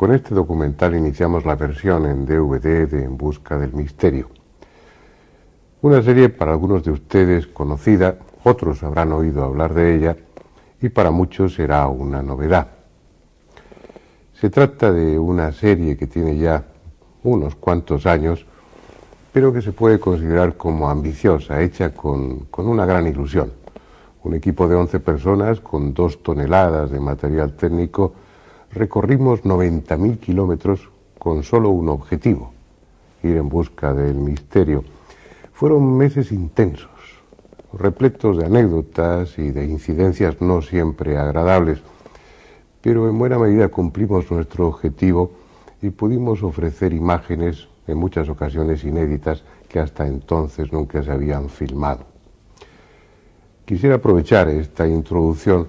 Con este documental iniciamos la versión en DVD de En busca del misterio. Una serie para algunos de ustedes conocida, otros habrán oído hablar de ella y para muchos será una novedad. Se trata de una serie que tiene ya unos cuantos años, pero que se puede considerar como ambiciosa, hecha con una gran ilusión. Un equipo de 11 personas con 2 toneladas de material técnico recorrimos 90.000 kilómetros con solo un objetivo, ir en busca del misterio. Fueron meses intensos, repletos de anécdotas y de incidencias no siempre agradables, pero en buena medida cumplimos nuestro objetivo y pudimos ofrecer imágenes, en muchas ocasiones inéditas, que hasta entonces nunca se habían filmado. Quisiera aprovechar esta introducción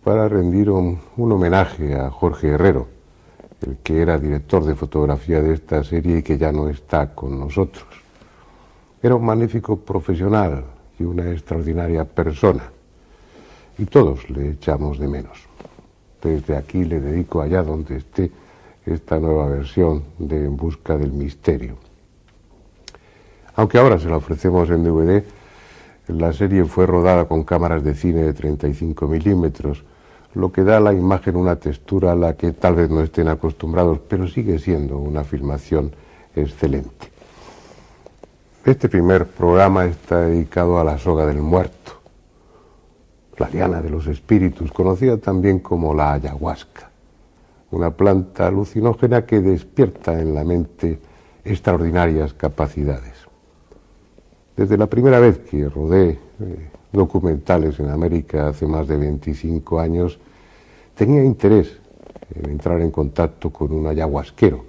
para rendir un homenaje a Jorge Herrero, el que era director de fotografía de esta serie y que ya no está con nosotros. Era un magnífico profesional y una extraordinaria persona, y todos le echamos de menos. Desde aquí le dedico allá donde esté esta nueva versión de En busca del misterio. Aunque ahora se la ofrecemos en DVD, la serie fue rodada con cámaras de cine de 35 milímetros, lo que da a la imagen una textura a la que tal vez no estén acostumbrados, pero sigue siendo una filmación excelente. Este primer programa está dedicado a la soga del muerto, la liana de los espíritus, conocida también como la ayahuasca, una planta alucinógena que despierta en la mente extraordinarias capacidades. Desde la primera vez que rodé documentales en América hace más de 25 años, tenía interés en entrar en contacto con un ayahuasquero,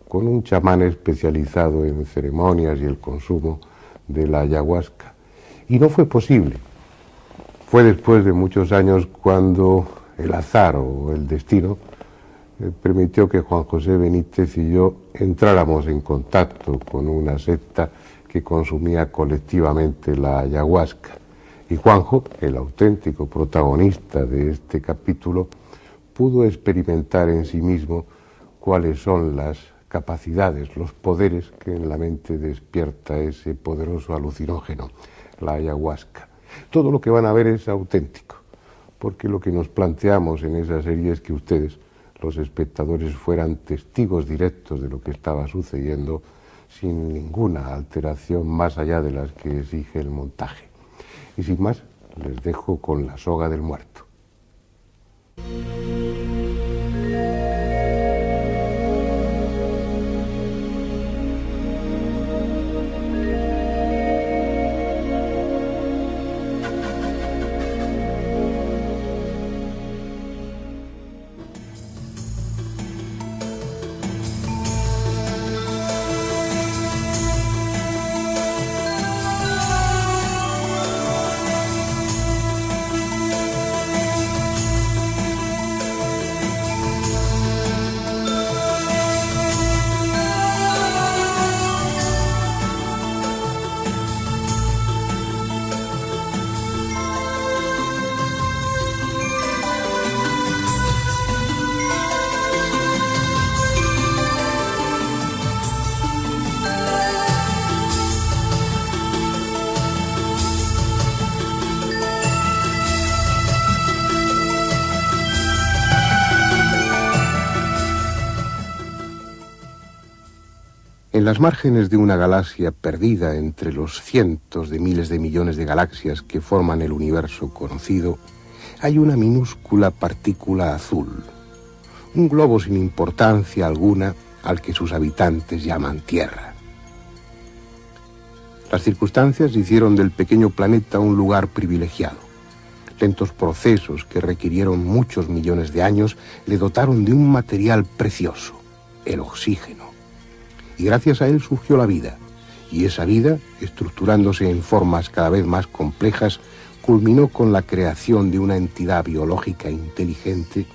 con un chamán especializado en ceremonias y el consumo de la ayahuasca. Y no fue posible. Fue después de muchos años cuando el azar o el destino permitió que Juan José Benítez y yo entráramos en contacto con una secta que consumía colectivamente la ayahuasca. Y Juanjo, el auténtico protagonista de este capítulo, pudo experimentar en sí mismo cuáles son las capacidades, los poderes que en la mente despierta ese poderoso alucinógeno, la ayahuasca. Todo lo que van a ver es auténtico, porque lo que nos planteamos en esa serie es que ustedes, los espectadores, fueran testigos directos de lo que estaba sucediendo sin ninguna alteración más allá de las que exige el montaje. Y sin más, les dejo con la soga del muerto. En las márgenes de una galaxia perdida entre los cientos de miles de millones de galaxias que forman el universo conocido, hay una minúscula partícula azul, un globo sin importancia alguna al que sus habitantes llaman Tierra. Las circunstancias hicieron del pequeño planeta un lugar privilegiado. Lentos procesos que requirieron muchos millones de años le dotaron de un material precioso, el oxígeno. Y gracias a él surgió la vida, y esa vida, estructurándose en formas cada vez más complejas, culminó con la creación de una entidad biológica inteligente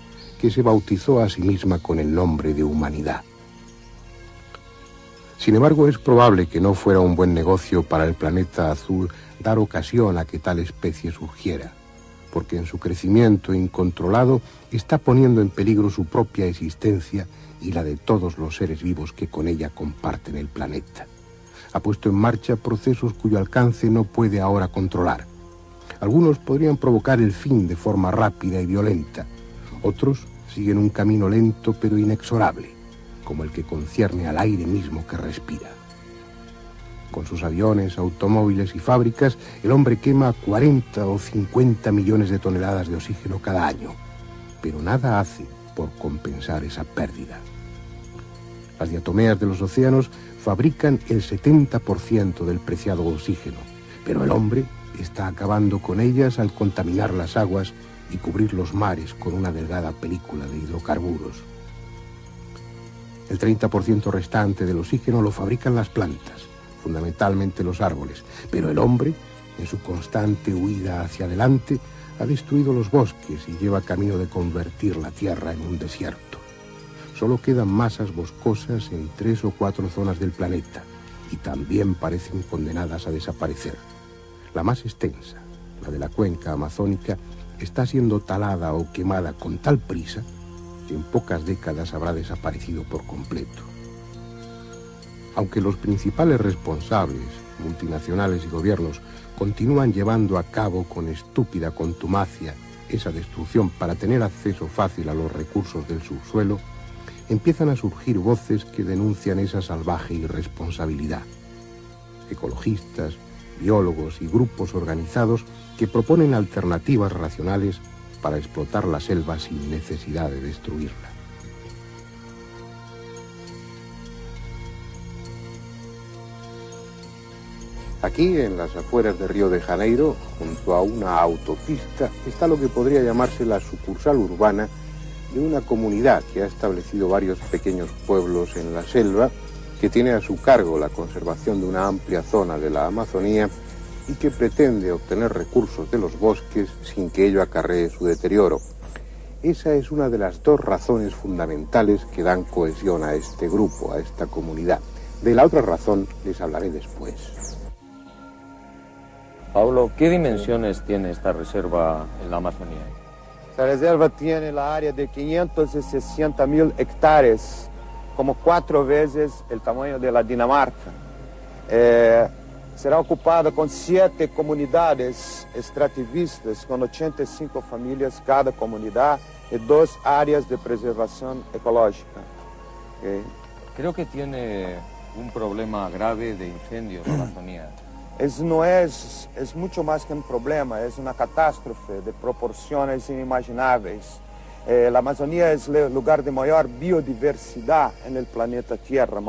que se bautizó a sí misma con el nombre de humanidad. Sin embargo, es probable que no fuera un buen negocio para el planeta azul dar ocasión a que tal especie surgiera, porque en su crecimiento incontrolado está poniendo en peligro su propia existencia y la de todos los seres vivos que con ella comparten el planeta. Ha puesto en marcha procesos cuyo alcance no puede ahora controlar. Algunos podrían provocar el fin de forma rápida y violenta. Otros siguen un camino lento pero inexorable, como el que concierne al aire mismo que respira. Con sus aviones, automóviles y fábricas, el hombre quema 40 o 50 millones de toneladas de oxígeno cada año, pero nada hace por compensar esa pérdida. Las diatomeas de los océanos fabrican el 70% del preciado oxígeno, pero el hombre está acabando con ellas al contaminar las aguas y cubrir los mares con una delgada película de hidrocarburos. El 30% restante del oxígeno lo fabrican las plantas, fundamentalmente los árboles, pero el hombre, en su constante huida hacia adelante, ha destruido los bosques y lleva camino de convertir la tierra en un desierto. Solo quedan masas boscosas en 3 o 4 zonas del planeta y también parecen condenadas a desaparecer. La más extensa, la de la cuenca amazónica, está siendo talada o quemada con tal prisa que en pocas décadas habrá desaparecido por completo. Aunque los principales responsables, multinacionales y gobiernos, continúan llevando a cabo con estúpida contumacia esa destrucción para tener acceso fácil a los recursos del subsuelo, empiezan a surgir voces que denuncian esa salvaje irresponsabilidad. Ecologistas, biólogos y grupos organizados que proponen alternativas racionales para explotar la selva sin necesidad de destruirla. Aquí, en las afueras de Río de Janeiro, junto a una autopista, está lo que podría llamarse la sucursal urbana de una comunidad que ha establecido varios pequeños pueblos en la selva, que tiene a su cargo la conservación de una amplia zona de la Amazonía y que pretende obtener recursos de los bosques sin que ello acarree su deterioro. Esa es una de las 2 razones fundamentales que dan cohesión a este grupo, a esta comunidad. De la otra razón les hablaré después. Paulo, ¿qué dimensiones tiene esta reserva en la Amazonía? Esta reserva tiene la área de 560.000 hectáreas, como 4 veces el tamaño de la Dinamarca. Será ocupada con 7 comunidades extrativistas, con 85 familias cada comunidad y 2 áreas de preservación ecológica. ¿Okay? Creo que tiene un problema grave de incendios en la Amazonía. No es mucho más que un problema, es una catástrofe de proporciones inimaginables. La Amazonía es el lugar de mayor biodiversidad en el planeta Tierra,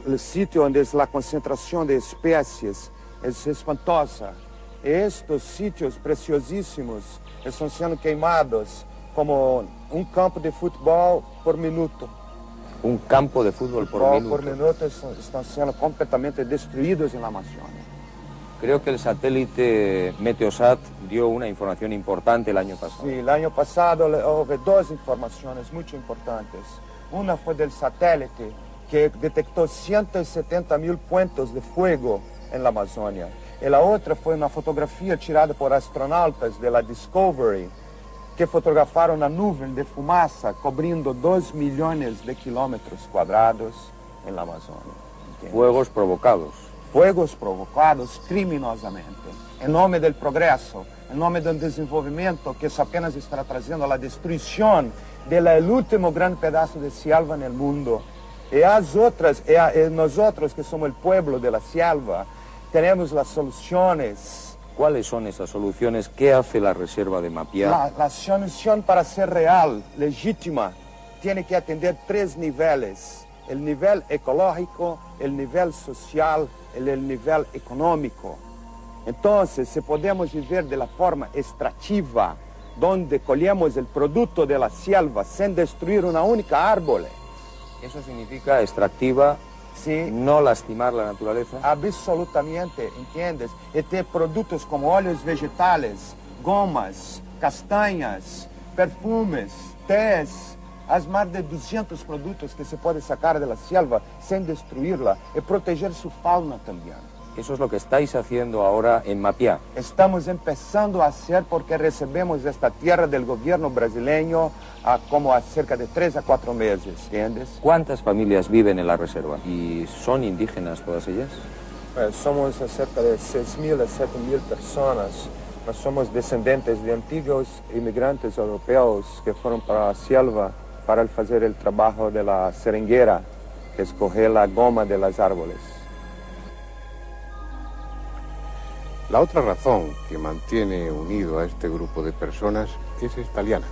el sitio donde es la concentración de especies es espantosa. Estos sitios preciosísimos están siendo quemados como un campo de fútbol por minuto. Un campo de fútbol por minuto están siendo completamente destruidos en la Amazonia. Creo que el satélite Meteosat dio una información importante el año pasado. Sí, el año pasado hubo 2 informaciones muy importantes. Una fue del satélite que detectó 170.000 puentes de fuego en la Amazonia. Y la otra fue una fotografía tirada por astronautas de la Discovery, que fotografaron una nube de fumaza cubriendo 2 millones de kilómetros cuadrados en la Amazonia. ¿Entiendes? Fuegos provocados criminosamente, en nombre del progreso, en nombre del desenvolvimiento que eso apenas está trayendo la destrucción del último gran pedazo de selva en el mundo. Y nosotros que somos el pueblo de la selva, tenemos las soluciones. ¿Cuáles son esas soluciones? ¿Qué hace la reserva de Mapiá? La solución para ser real, legítima, tiene que atender 3 niveles. El nivel ecológico, el nivel social y el nivel económico. Entonces, si podemos vivir de la forma extractiva, donde colhemos el producto de la selva sin destruir una única árbol. Eso significa extractiva. Sí. No lastimar la naturaleza. Absolutamente, ¿entiendes? Y tener productos como óleos vegetales, gomas, castañas, perfumes, tés, as más de 200 productos que se puede sacar de la selva sin destruirla y proteger su fauna también. Eso es lo que estáis haciendo ahora en Mapiá. Estamos empezando a hacer porque recibimos esta tierra del gobierno brasileño como a cerca de 3 a 4 meses, ¿entiendes? ¿Cuántas familias viven en la reserva? ¿Y son indígenas todas ellas? Somos cerca de 6.000 a 7.000 personas. Nós somos descendentes de antiguos inmigrantes europeos que fueron para la selva para hacer el trabajo de la seringuera, que es coger la goma de los árboles. La otra razón que mantiene unido a este grupo de personas es esta liana,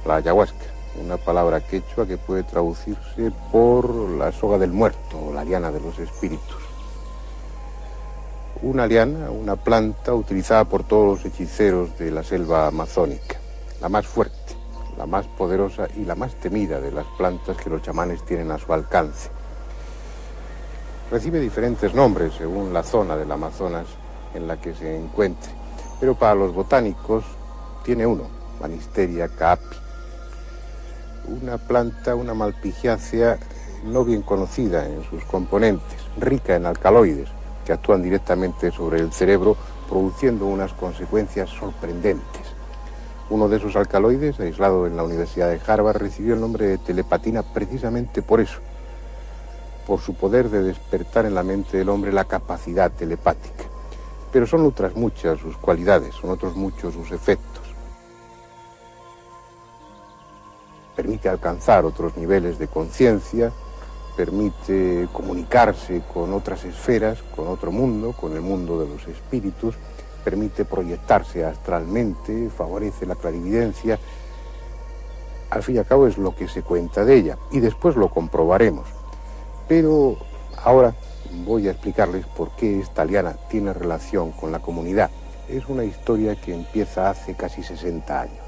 la ayahuasca, una palabra quechua que puede traducirse por la soga del muerto o la liana de los espíritus. Una liana, una planta utilizada por todos los hechiceros de la selva amazónica, la más fuerte, la más poderosa y la más temida de las plantas que los chamanes tienen a su alcance. Recibe diferentes nombres según la zona del Amazonas en la que se encuentre, pero para los botánicos tiene uno, Banisterium caapi, una planta, una malpigiácea no bien conocida en sus componentes, rica en alcaloides que actúan directamente sobre el cerebro, produciendo unas consecuencias sorprendentes. Uno de esos alcaloides, aislado en la Universidad de Harvard, recibió el nombre de telepatina precisamente por eso, por su poder de despertar en la mente del hombre la capacidad telepática. Pero son otras muchas sus cualidades, son otros muchos sus efectos. Permite alcanzar otros niveles de conciencia, permite comunicarse con otras esferas, con otro mundo, con el mundo de los espíritus, permite proyectarse astralmente, favorece la clarividencia. Al fin y al cabo es lo que se cuenta de ella, y después lo comprobaremos. Pero ahora voy a explicarles por qué esta liana tiene relación con la comunidad. Es una historia que empieza hace casi 60 años.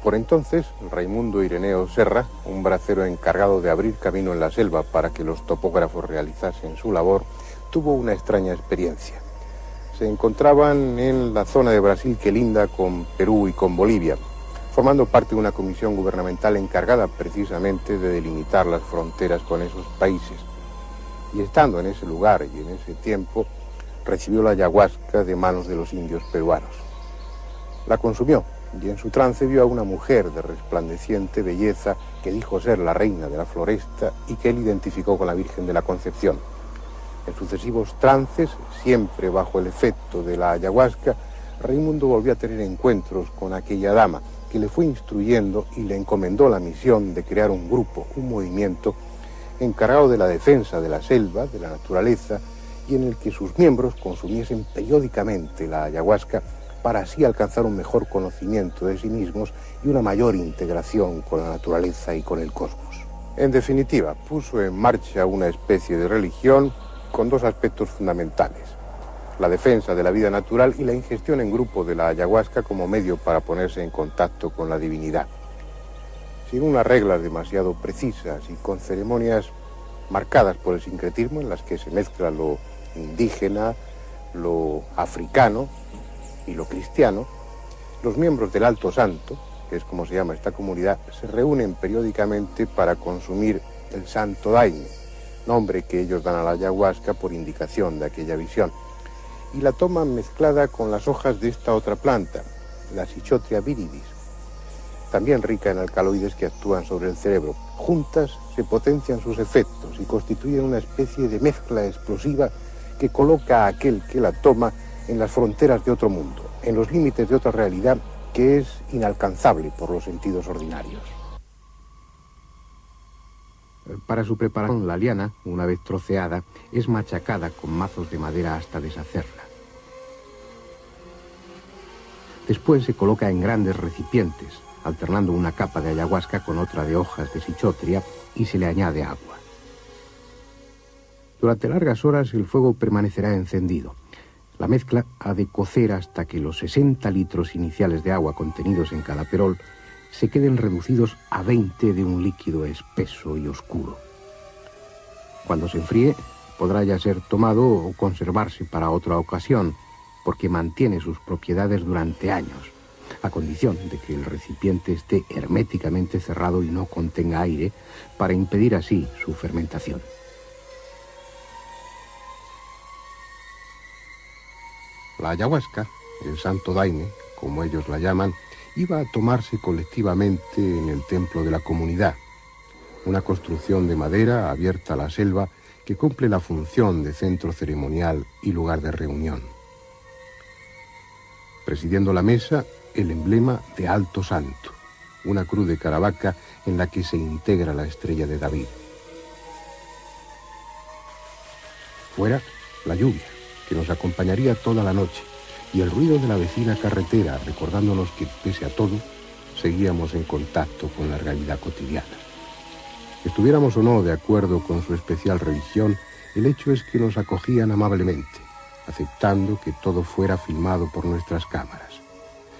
Por entonces, Raimundo Ireneo Serra, un bracero encargado de abrir camino en la selva para que los topógrafos realizasen su labor, tuvo una extraña experiencia. Se encontraban en la zona de Brasil que linda con Perú y con Bolivia, formando parte de una comisión gubernamental encargada precisamente de delimitar las fronteras con esos países. Y estando en ese lugar y en ese tiempo, recibió la ayahuasca de manos de los indios peruanos. La consumió y en su trance vio a una mujer de resplandeciente belleza que dijo ser la reina de la floresta y que él identificó con la Virgen de la Concepción. En sucesivos trances, siempre bajo el efecto de la ayahuasca, Raimundo volvió a tener encuentros con aquella dama que le fue instruyendo y le encomendó la misión de crear un grupo, un movimiento encargado de la defensa de la selva, de la naturaleza, y en el que sus miembros consumiesen periódicamente la ayahuasca para así alcanzar un mejor conocimiento de sí mismos y una mayor integración con la naturaleza y con el cosmos. En definitiva, puso en marcha una especie de religión con dos aspectos fundamentales: la defensa de la vida natural y la ingestión en grupo de la ayahuasca como medio para ponerse en contacto con la divinidad. Sin unas reglas demasiado precisas y con ceremonias marcadas por el sincretismo en las que se mezcla lo indígena, lo africano y lo cristiano, los miembros del Alto Santo, que es como se llama esta comunidad, se reúnen periódicamente para consumir el Santo Daime, nombre que ellos dan a la ayahuasca por indicación de aquella visión, y la toman mezclada con las hojas de esta otra planta, la Cichotria viridis, también rica en alcaloides que actúan sobre el cerebro. Juntas se potencian sus efectos y constituyen una especie de mezcla explosiva que coloca a aquel que la toma en las fronteras de otro mundo, en los límites de otra realidad que es inalcanzable por los sentidos ordinarios. Para su preparación, la liana, una vez troceada, es machacada con mazos de madera hasta deshacerla. Después se coloca en grandes recipientes, alternando una capa de ayahuasca con otra de hojas de cichotria, y se le añade agua. Durante largas horas el fuego permanecerá encendido. La mezcla ha de cocer hasta que los 60 litros iniciales de agua contenidos en cada perol se queden reducidos a 20 de un líquido espeso y oscuro. Cuando se enfríe, podrá ya ser tomado o conservarse para otra ocasión, porque mantiene sus propiedades durante años, a condición de que el recipiente esté herméticamente cerrado y no contenga aire, para impedir así su fermentación. La ayahuasca, el santo daime, como ellos la llaman, iba a tomarse colectivamente en el templo de la comunidad, una construcción de madera abierta a la selva que cumple la función de centro ceremonial y lugar de reunión. Presidiendo la mesa, el emblema de Alto Santo, una cruz de Caravaca en la que se integra la estrella de David. Fuera, la lluvia, que nos acompañaría toda la noche, y el ruido de la vecina carretera, recordándonos que, pese a todo, seguíamos en contacto con la realidad cotidiana. Estuviéramos o no de acuerdo con su especial religión, el hecho es que nos acogían amablemente, aceptando que todo fuera filmado por nuestras cámaras.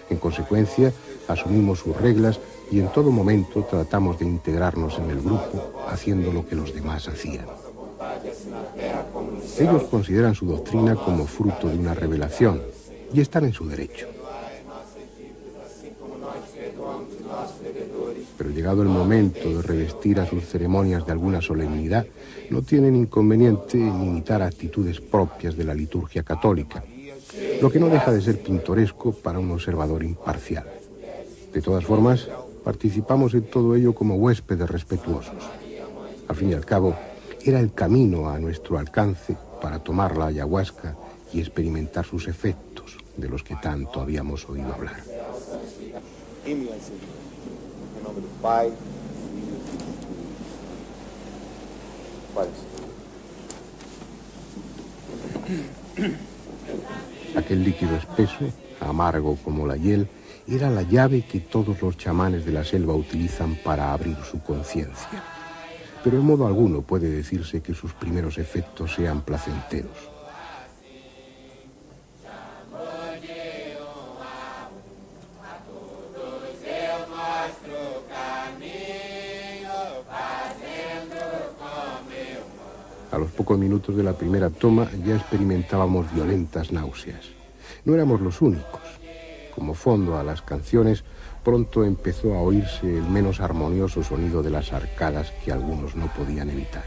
En consecuencia, asumimos sus reglas y en todo momento tratamos de integrarnos en el grupo, haciendo lo que los demás hacían. Ellos consideran su doctrina como fruto de una revelación, y están en su derecho. Pero llegado el momento de revestir a sus ceremonias de alguna solemnidad, no tienen inconveniente en imitar actitudes propias de la liturgia católica, lo que no deja de ser pintoresco para un observador imparcial. De todas formas, participamos en todo ello como huéspedes respetuosos. Al fin y al cabo, era el camino a nuestro alcance para tomar la ayahuasca y experimentar sus efectos, de los que tanto habíamos oído hablar. En nombre del Pai, Aquel líquido espeso, amargo como la hiel, era la llave que todos los chamanes de la selva utilizan para abrir su conciencia. Pero en modo alguno puede decirse que sus primeros efectos sean placenteros. A los pocos minutos de la primera toma ya experimentábamos violentas náuseas. No éramos los únicos. Como fondo a las canciones, pronto empezó a oírse el menos armonioso sonido de las arcadas que algunos no podían evitar.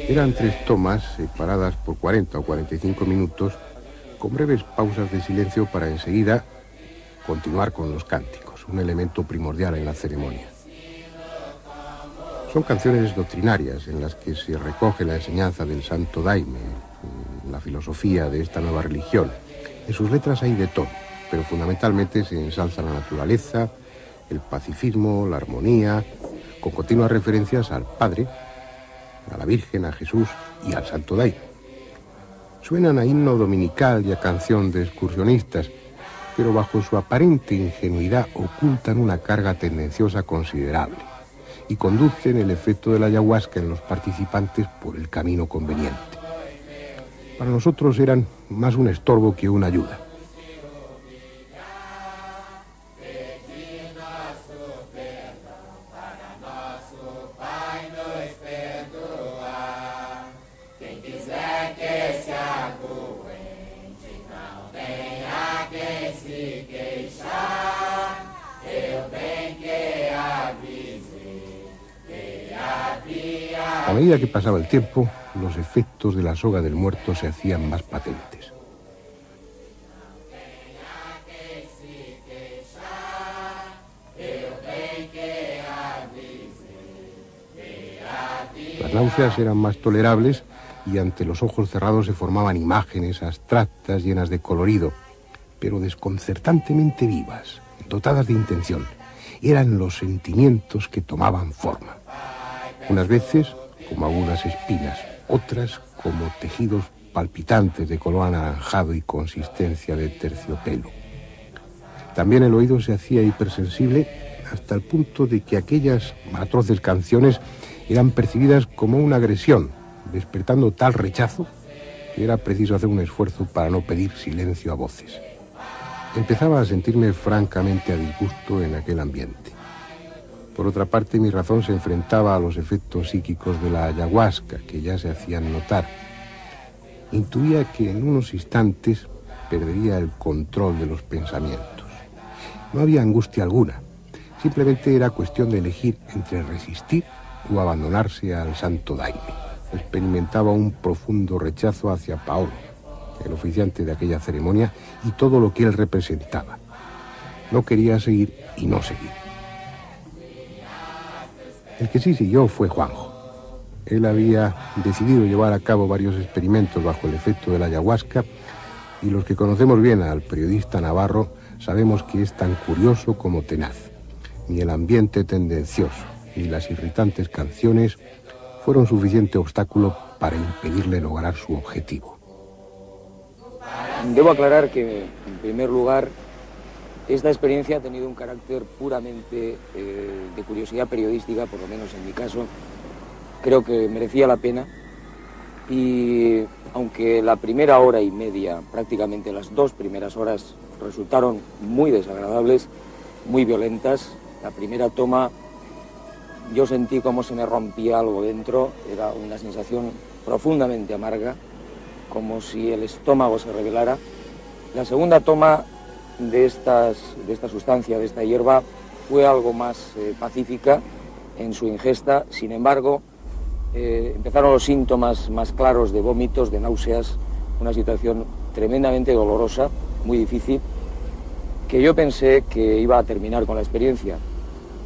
Eran 3 tomas separadas por 40 o 45 minutos, con breves pausas de silencio para enseguida continuar con los cánticos, un elemento primordial en la ceremonia. Son canciones doctrinarias en las que se recoge la enseñanza del santo daime, la filosofía de esta nueva religión. En sus letras hay de todo, pero fundamentalmente se ensalza la naturaleza, el pacifismo, la armonía, con continuas referencias al Padre, a la Virgen, a Jesús y al santo daime. Suenan a himno dominical y a canción de excursionistas, pero bajo su aparente ingenuidad ocultan una carga tendenciosa considerable y conducen el efecto de la ayahuasca en los participantes por el camino conveniente. Para nosotros eran más un estorbo que una ayuda. A medida que pasaba el tiempo, los efectos de la soga del muerto se hacían más patentes. Las náuseas eran más tolerables y ante los ojos cerrados se formaban imágenes abstractas llenas de colorido, pero desconcertantemente vivas, dotadas de intención. Eran los sentimientos que tomaban forma. Unas veces como agudas espinas, otras como tejidos palpitantes de color anaranjado y consistencia de terciopelo. También el oído se hacía hipersensible hasta el punto de que aquellas atroces canciones eran percibidas como una agresión, despertando tal rechazo que era preciso hacer un esfuerzo para no pedir silencio a voces. Empezaba a sentirme francamente a disgusto en aquel ambiente. Por otra parte, mi razón se enfrentaba a los efectos psíquicos de la ayahuasca, que ya se hacían notar. Intuía que en unos instantes perdería el control de los pensamientos. No había angustia alguna, Simplemente era cuestión de elegir entre resistir o abandonarse al santo daime. Experimentaba un profundo rechazo hacia Paolo, el oficiante de aquella ceremonia, y todo lo que él representaba. No quería seguir y no seguir. El que sí siguió fue Juanjo. Él había decidido llevar a cabo varios experimentos bajo el efecto de la ayahuasca, y los que conocemos bien al periodista Navarro sabemos que es tan curioso como tenaz. Ni el ambiente tendencioso, ni las irritantes canciones fueron suficiente obstáculo para impedirle lograr su objetivo. Debo aclarar que, en primer lugar, esta experiencia ha tenido un carácter puramente de curiosidad periodística, por lo menos en mi caso. Creo que merecía la pena, y aunque la primera hora y media, prácticamente las 2 primeras horas, resultaron muy desagradables, muy violentas, la primera toma yo sentí como se me rompía algo dentro, era una sensación profundamente amarga, como si el estómago se revelara. La segunda toma de esta sustancia, de esta hierba, fue algo más pacífica en su ingesta. Sin embargo, empezaron los síntomas más claros de vómitos, de náuseas, una situación tremendamente dolorosa, muy difícil, que yo pensé que iba a terminar con la experiencia.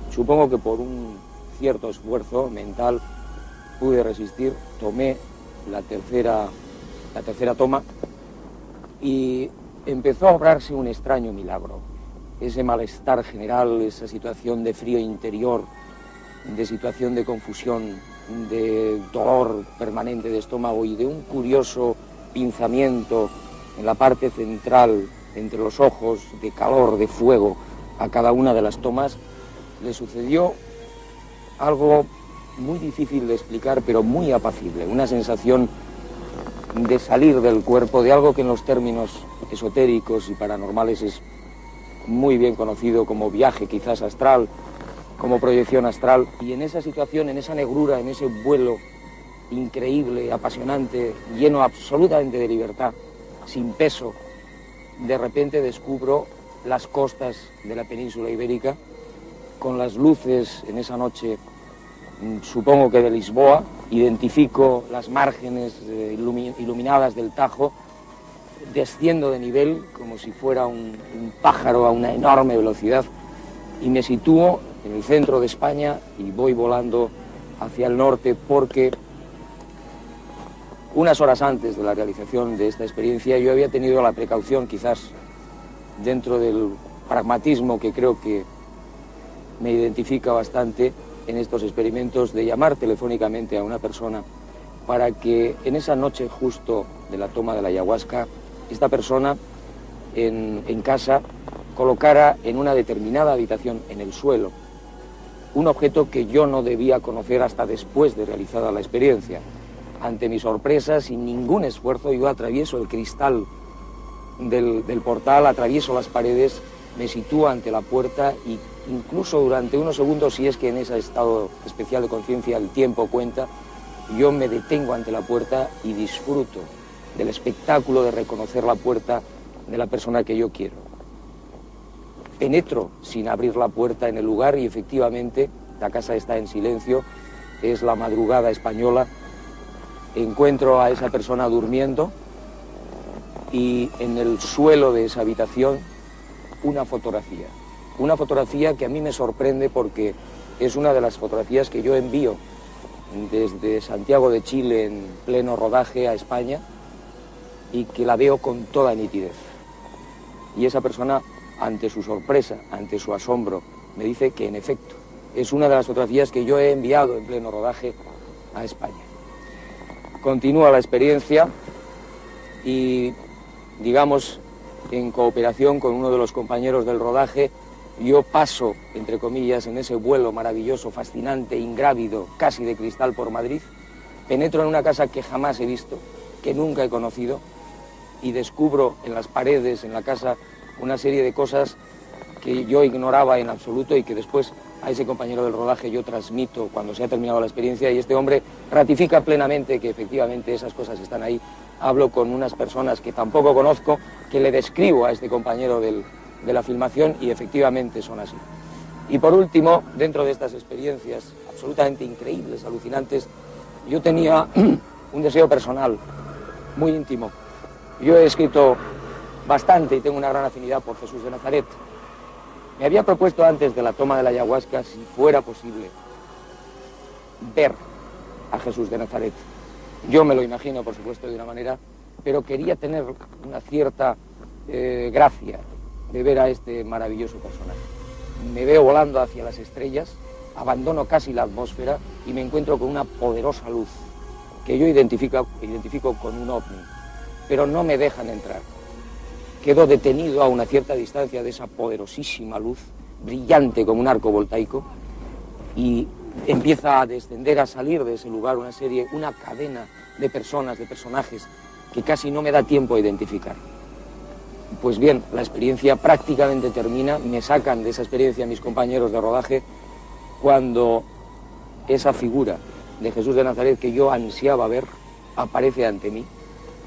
Supongo que por un cierto esfuerzo mental pude resistir, tomé la tercera toma y empezó a obrarse un extraño milagro. Ese malestar general, esa situación de frío interior, de situación de confusión, de dolor permanente de estómago y de un curioso pinzamiento en la parte central, entre los ojos, de calor, de fuego, a cada una de las tomas, le sucedió algo muy difícil de explicar, pero muy apacible, una sensación de salir del cuerpo, de algo que en los términos esotéricos y paranormales es muy bien conocido como viaje quizás astral, como proyección astral. Y en esa situación, en esa negrura, en ese vuelo increíble, apasionante, lleno absolutamente de libertad, sin peso, de repente descubro las costas de la península ibérica, con las luces en esa noche, supongo que de Lisboa, identifico las márgenes iluminadas del Tajo, desciendo de nivel como si fuera un pájaro a una enorme velocidad y me sitúo en el centro de España y voy volando hacia el norte porque unas horas antes de la realización de esta experiencia yo había tenido la precaución, quizás dentro del pragmatismo que creo que me identifica bastante en estos experimentos, de llamar telefónicamente a una persona para que en esa noche justo de la toma de la ayahuasca, esta persona en casa colocara en una determinada habitación en el suelo un objeto que yo no debía conocer hasta después de realizada la experiencia. Ante mi sorpresa, sin ningún esfuerzo, yo atravieso el cristal del portal, atravieso las paredes, me sitúo ante la puerta y incluso durante unos segundos, si es que en ese estado especial de conciencia el tiempo cuenta, yo me detengo ante la puerta y disfruto del espectáculo de reconocer la puerta de la persona que yo quiero. Penetro sin abrir la puerta en el lugar y efectivamente la casa está en silencio, es la madrugada española, encuentro a esa persona durmiendo y en el suelo de esa habitación una fotografía que a mí me sorprende porque es una de las fotografías que yo envío desde Santiago de Chile en pleno rodaje a España y que la veo con toda nitidez. Y esa persona, ante su sorpresa, ante su asombro, me dice que en efecto es una de las fotografías que yo he enviado en pleno rodaje a España. Continúa la experiencia y, digamos, en cooperación con uno de los compañeros del rodaje, yo paso, entre comillas, en ese vuelo maravilloso, fascinante, ingrávido, casi de cristal por Madrid, penetro en una casa que jamás he visto, que nunca he conocido, y descubro en las paredes, en la casa, una serie de cosas que yo ignoraba en absoluto y que después a ese compañero del rodaje yo transmito cuando se ha terminado la experiencia y este hombre ratifica plenamente que efectivamente esas cosas están ahí. Hablo con unas personas que tampoco conozco, que le describo a este compañero de la filmación y efectivamente son así. Y por último, dentro de estas experiencias absolutamente increíbles, alucinantes, yo tenía un deseo personal, muy íntimo. Yo he escrito bastante y tengo una gran afinidad por Jesús de Nazaret. Me había propuesto antes de la toma de la ayahuasca, si fuera posible, ver a Jesús de Nazaret. Yo me lo imagino, por supuesto, de una manera, pero quería tener una cierta gracia de ver a este maravilloso personaje. Me veo volando hacia las estrellas, abandono casi la atmósfera y me encuentro con una poderosa luz que yo identifico con un ovni, pero no me dejan entrar. Quedo detenido a una cierta distancia de esa poderosísima luz, brillante como un arco voltaico, y empieza a descender, a salir de ese lugar una cadena de personas, de personajes, que casi no me da tiempo a identificar. Pues bien, la experiencia prácticamente termina, me sacan de esa experiencia mis compañeros de rodaje, cuando esa figura de Jesús de Nazaret que yo ansiaba ver aparece ante mí,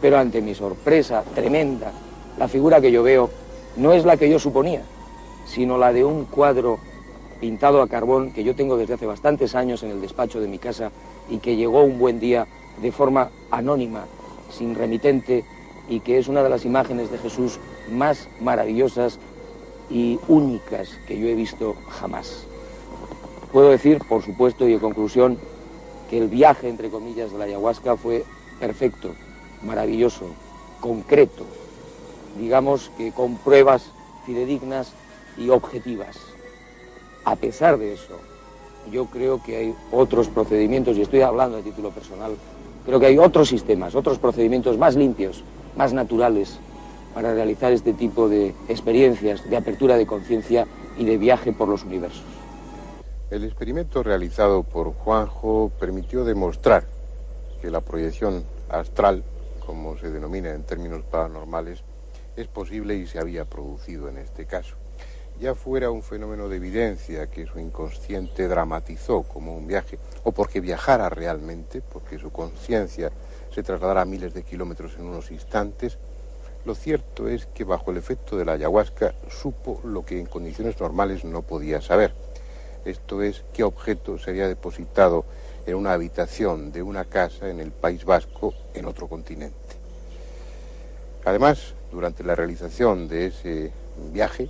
pero ante mi sorpresa tremenda, la figura que yo veo no es la que yo suponía, sino la de un cuadro pintado a carbón que yo tengo desde hace bastantes años en el despacho de mi casa y que llegó un buen día de forma anónima, sin remitente, y que es una de las imágenes de Jesús más maravillosas y únicas que yo he visto jamás. Puedo decir, por supuesto, y en conclusión, que el viaje, entre comillas, de la ayahuasca fue perfecto, maravilloso, concreto, digamos que con pruebas fidedignas y objetivas. A pesar de eso, yo creo que hay otros procedimientos, y estoy hablando a título personal, creo que hay otros sistemas, otros procedimientos más limpios, más naturales, para realizar este tipo de experiencias de apertura de conciencia y de viaje por los universos. El experimento realizado por Juanjo permitió demostrar que la proyección astral, como se denomina en términos paranormales, es posible y se había producido en este caso. Ya fuera un fenómeno de evidencia que su inconsciente dramatizó como un viaje, o porque viajara realmente, porque su conciencia se trasladara a miles de kilómetros en unos instantes, lo cierto es que bajo el efecto de la ayahuasca supo lo que en condiciones normales no podía saber. Esto es, qué objeto se había depositado en una habitación de una casa en el País Vasco, en otro continente. Además, durante la realización de ese viaje,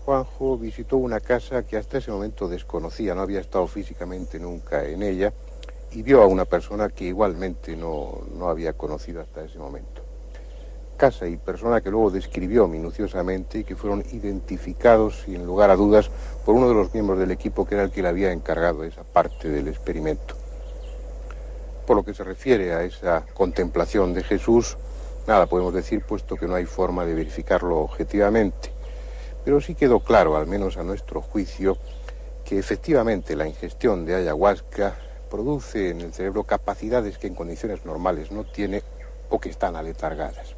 Juanjo visitó una casa que hasta ese momento desconocía, no había estado físicamente nunca en ella, y vio a una persona que igualmente no había conocido hasta ese momento. Casa y persona que luego describió minuciosamente y que fueron identificados, sin lugar a dudas, por uno de los miembros del equipo que era el que le había encargado esa parte del experimento. Por lo que se refiere a esa contemplación de Jesús, nada podemos decir, puesto que no hay forma de verificarlo objetivamente. Pero sí quedó claro, al menos a nuestro juicio, que efectivamente la ingestión de ayahuasca produce en el cerebro capacidades que en condiciones normales no tiene o que están aletargadas.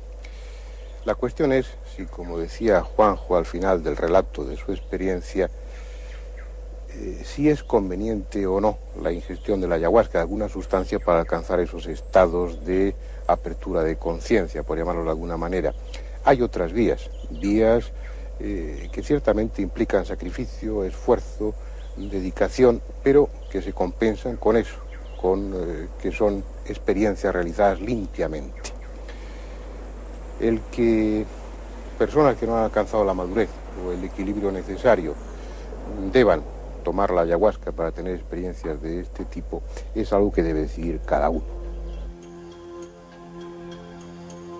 La cuestión es si, como decía Juanjo al final del relato de su experiencia, si es conveniente o no la ingestión de la ayahuasca, de alguna sustancia para alcanzar esos estados de apertura de conciencia, por llamarlo de alguna manera. Hay otras vías que ciertamente implican sacrificio, esfuerzo, dedicación, pero que se compensan con eso, que son experiencias realizadas limpiamente. El que personas que no han alcanzado la madurez o el equilibrio necesario deban tomar la ayahuasca para tener experiencias de este tipo es algo que debe decidir cada uno.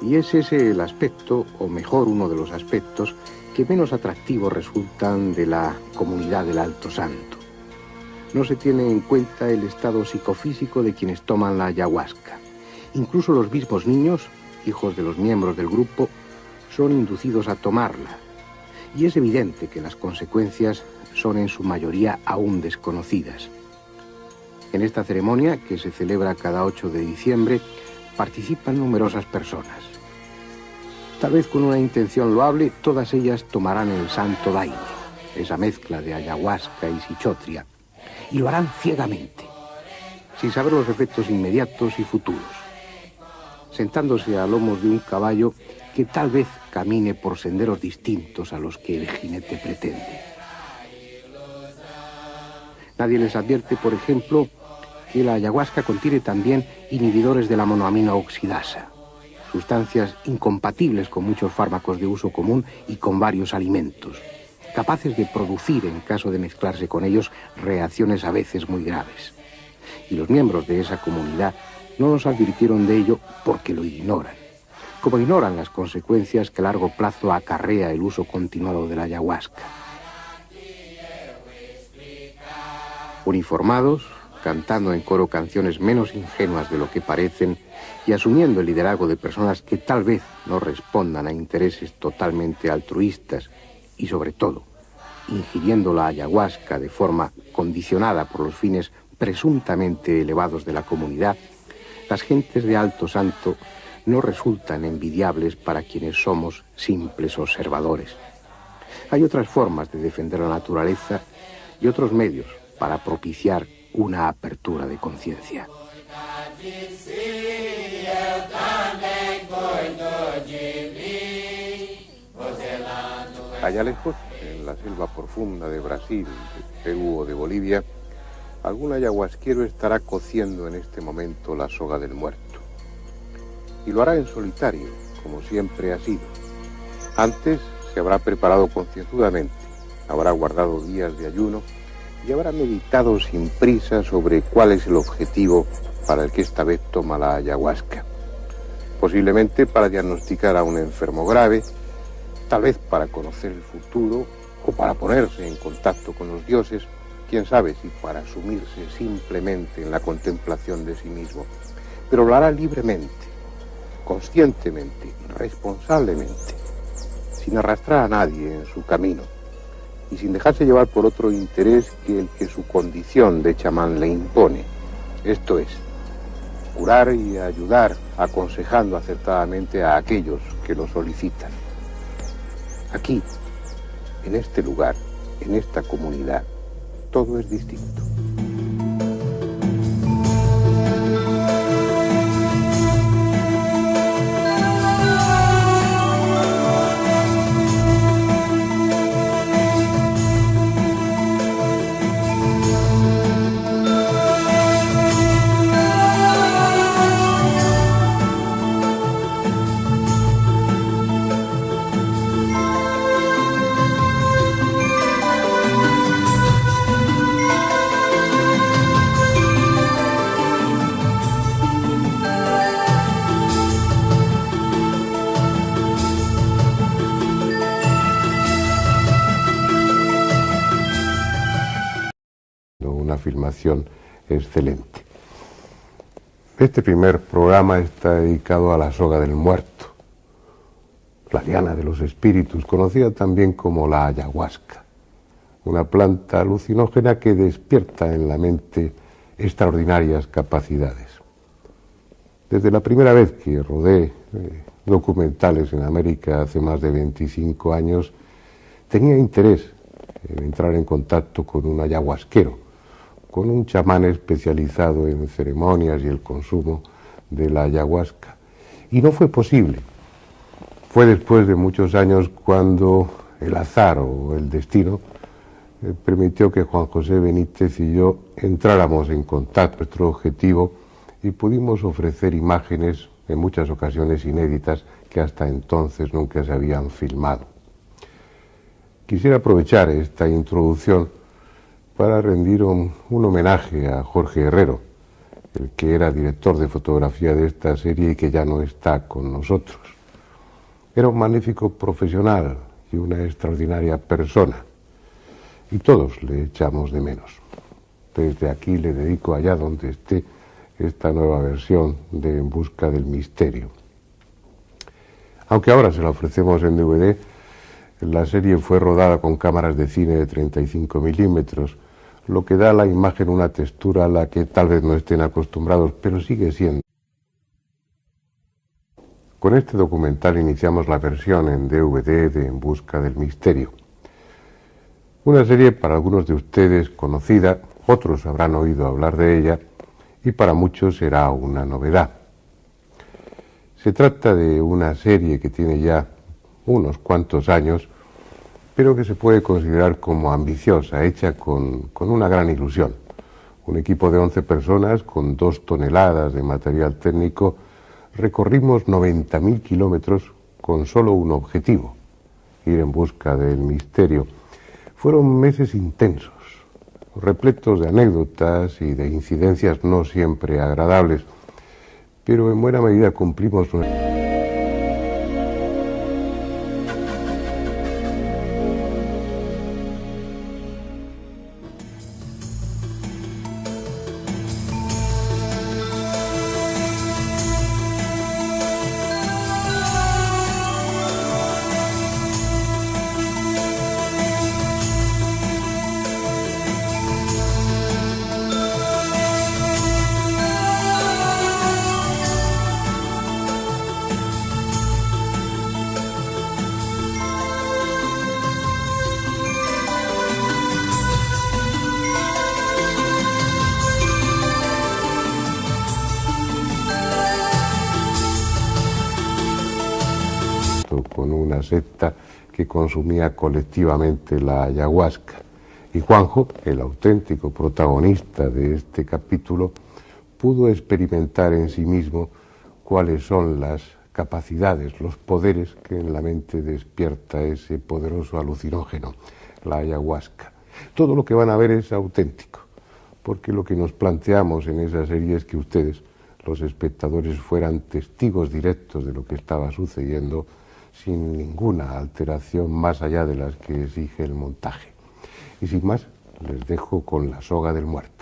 Y es ese el aspecto, o mejor uno de los aspectos, que menos atractivos resultan de la comunidad del Alto Santo. No se tiene en cuenta el estado psicofísico de quienes toman la ayahuasca. Incluso los mismos niños, hijos de los miembros del grupo, son inducidos a tomarla. Y es evidente que las consecuencias son en su mayoría aún desconocidas. En esta ceremonia, que se celebra cada 8 de diciembre, participan numerosas personas. Tal vez con una intención loable, todas ellas tomarán el santo daime, esa mezcla de ayahuasca y sichotria, y lo harán ciegamente, sin saber los efectos inmediatos y futuros, sentándose a lomos de un caballo que tal vez camine por senderos distintos a los que el jinete pretende. Nadie les advierte, por ejemplo, que la ayahuasca contiene también inhibidores de la monoamina oxidasa, sustancias incompatibles con muchos fármacos de uso común y con varios alimentos, capaces de producir, en caso de mezclarse con ellos, reacciones a veces muy graves. Y los miembros de esa comunidad no nos advirtieron de ello porque lo ignoran, como ignoran las consecuencias que a largo plazo acarrea el uso continuado de la ayahuasca. Uniformados, cantando en coro canciones menos ingenuas de lo que parecen y asumiendo el liderazgo de personas que tal vez no respondan a intereses totalmente altruistas y, sobre todo, ingiriendo la ayahuasca de forma condicionada por los fines presuntamente elevados de la comunidad, las gentes de Alto Santo no resultan envidiables para quienes somos simples observadores. Hay otras formas de defender la naturaleza y otros medios para propiciar una apertura de conciencia. Allá lejos, en la selva profunda de Brasil, de Perú o de Bolivia, algún ayahuasquero estará cociendo en este momento la soga del muerto. Y lo hará en solitario, como siempre ha sido. Antes se habrá preparado concienzudamente, habrá guardado días de ayuno y habrá meditado sin prisa sobre cuál es el objetivo para el que esta vez toma la ayahuasca. Posiblemente para diagnosticar a un enfermo grave, tal vez para conocer el futuro o para ponerse en contacto con los dioses, quién sabe si para sumirse simplemente en la contemplación de sí mismo. Pero lo hará libremente, conscientemente, responsablemente, sin arrastrar a nadie en su camino y sin dejarse llevar por otro interés que el que su condición de chamán le impone. Esto es, curar y ayudar aconsejando acertadamente a aquellos que lo solicitan. Aquí, en este lugar, en esta comunidad, todo es distinto. Una filmación excelente. Este primer programa está dedicado a la soga del muerto, la liana de los espíritus, conocida también como la ayahuasca, una planta alucinógena que despierta en la mente extraordinarias capacidades. Desde la primera vez que rodé documentales en América hace más de 25 años, tenía interés en entrar en contacto con un ayahuasquero, con un chamán especializado en ceremonias y el consumo de la ayahuasca. Y no fue posible. Fue después de muchos años cuando el azar o el destino permitió que Juan José Benítez y yo entráramos en contacto con nuestro objetivo y pudimos ofrecer imágenes en muchas ocasiones inéditas que hasta entonces nunca se habían filmado. Quisiera aprovechar esta introducción para rendir un homenaje a Jorge Herrero, el que era director de fotografía de esta serie y que ya no está con nosotros. Era un magnífico profesional y una extraordinaria persona, y todos le echamos de menos. Desde aquí le dedico allá donde esté esta nueva versión de En busca del misterio. Aunque ahora se la ofrecemos en DVD, la serie fue rodada con cámaras de cine de 35 milímetros, lo que da a la imagen una textura a la que tal vez no estén acostumbrados, pero sigue siendo. Con este documental iniciamos la versión en DVD de En busca del misterio. Una serie para algunos de ustedes conocida, otros habrán oído hablar de ella, y para muchos será una novedad. Se trata de una serie que tiene ya unos cuantos años, pero que se puede considerar como ambiciosa, hecha con una gran ilusión. Un equipo de 11 personas con 2 toneladas de material técnico recorrimos 90.000 kilómetros con solo un objetivo: ir en busca del misterio. Fueron meses intensos, repletos de anécdotas y de incidencias no siempre agradables, pero en buena medida cumplimos nuestro... con una secta que consumía colectivamente la ayahuasca. Y Juanjo, el auténtico protagonista de este capítulo, pudo experimentar en sí mismo cuáles son las capacidades, los poderes que en la mente despierta ese poderoso alucinógeno, la ayahuasca. Todo lo que van a ver es auténtico, porque lo que nos planteamos en esa serie es que ustedes, los espectadores, fueran testigos directos de lo que estaba sucediendo, sin ninguna alteración más allá de las que exige el montaje. Y sin más, les dejo con La soga del muerto.